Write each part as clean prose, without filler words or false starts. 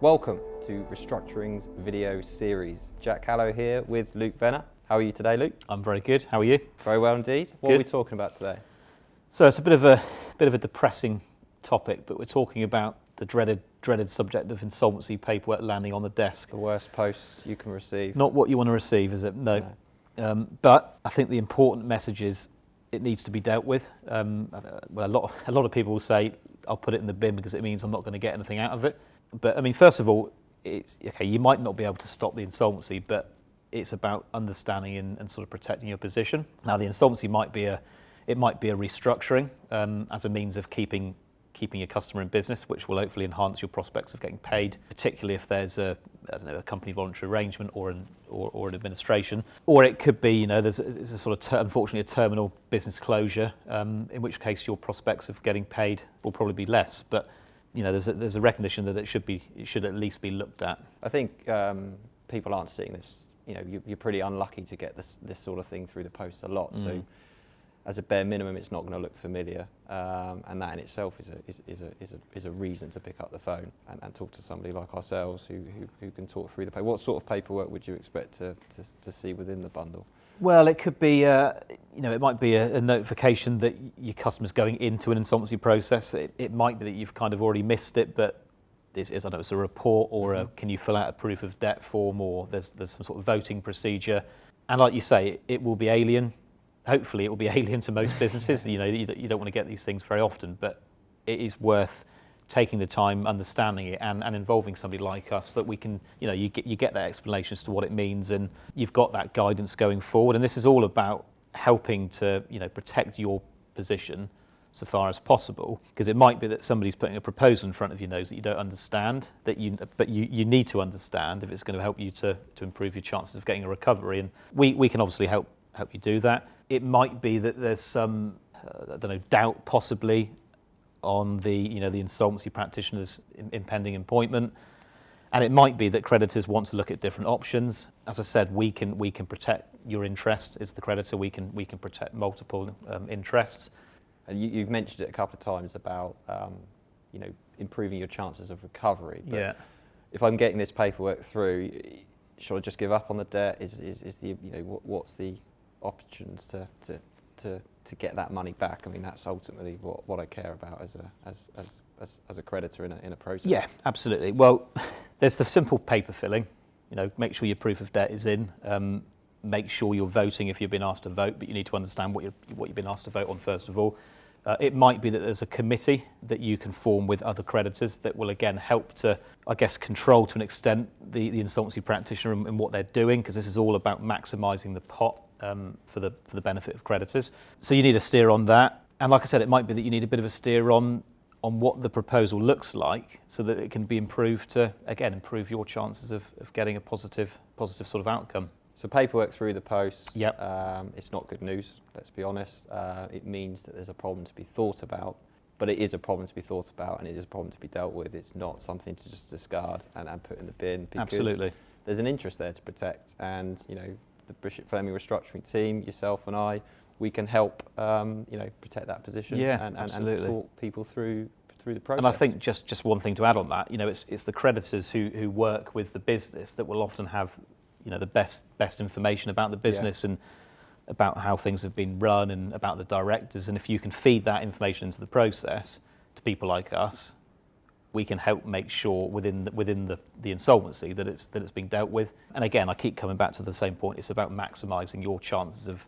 Welcome to Restructuring's video series. Jack Callow here with Luke Venner. How are you today, Luke? I'm very good. How are you? Very well indeed. What are we talking about today? So it's a bit of a depressing topic, but we're talking about the dreaded subject of insolvency paperwork landing on the desk. The worst posts you can receive. Not what you want to receive, is it? No. But I think the important message is it needs to be dealt with. Well, a lot of people will say, I'll put it in the bin because it means I'm not going to get anything out of it. But I mean, first of all, it's okay. You might not be able to stop the insolvency, but it's about understanding and sort of protecting your position. Now, the insolvency might be a restructuring as a means of keeping your customer in business, which will hopefully enhance your prospects of getting paid, particularly if there's a company voluntary arrangement or an administration. Or it could be, there's a sort of unfortunately a terminal business closure, in which case your prospects of getting paid will probably be less. But there's a recognition that it should at least be looked at. I think people aren't seeing this. You're pretty unlucky to get this sort of thing through the post a lot. So, as a bare minimum, it's not going to look familiar, and that in itself is a reason to pick up the phone and talk to somebody like ourselves who can talk through the paper. What sort of paperwork would you expect to see within the bundle? Well, it could be, it might be a notification that your customer's going into an insolvency process. It might be that you've kind of already missed it, but it's a report or can you fill out a proof of debt form, or there's some sort of voting procedure. And like you say, it will be alien. Hopefully it will be alien to most businesses. You don't want to get these things very often, but it is worth taking the time, understanding it, and involving somebody like us that we can, you get that explanation as to what it means, and you've got that guidance going forward. And this is all about helping to, protect your position so far as possible, because it might be that somebody's putting a proposal in front of your nose that you don't understand, but you need to understand if it's going to help you to improve your chances of getting a recovery. And we can obviously help you do that. It might be that there's some, doubt possibly on the insolvency practitioner's impending appointment, and it might be that creditors want to look at different options. As I said, we can protect your interest as the creditor. We can protect multiple interests. And you've mentioned it a couple of times about improving your chances of recovery. But yeah. If I'm getting this paperwork through, should I just give up on the debt? What's the options to get that money back? I mean, that's ultimately what I care about as a creditor in a process. Yeah, absolutely. Well, there's the simple paper filling. Make sure your proof of debt is in. Make sure you're voting if you've been asked to vote, but you need to understand what you've been asked to vote on first of all. It might be that there's a committee that you can form with other creditors that will again help to, control to an extent the insolvency practitioner and what they're doing, because this is all about maximising the pot for the benefit of creditors. So you need a steer on that. And like I said, it might be that you need a bit of a steer on what the proposal looks like so that it can be improved to, again, improve your chances of getting a positive sort of outcome. So paperwork through the post, yep. It's not good news, let's be honest. It means that there's a problem to be thought about, but it is a problem to be thought about and it is a problem to be dealt with. It's not something to just discard and put in the bin, because absolutely. There's an interest there to protect, and the Fleming Restructuring team, yourself and I, we can help protect that position and talk people through the process. And I think just one thing to add on that, it's the creditors who work with the business that will often have the best information about the business and about how things have been run and about the directors. And if you can feed that information into the process to people like us, we can help make sure within the insolvency that it's being dealt with. And again, I keep coming back to the same point. It's about maximising your chances of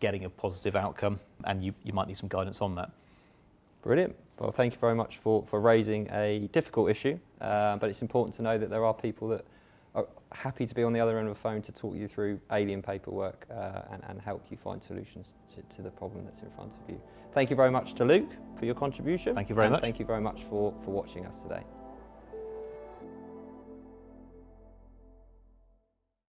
getting a positive outcome, and you might need some guidance on that. Brilliant. Well, thank you very much for raising a difficult issue, but it's important to know that there are people that are happy to be on the other end of the phone to talk you through alien paperwork and help you find solutions to the problem that's in front of you. Thank you very much to Luke for your contribution. Thank you very much. Thank you very much for watching us today.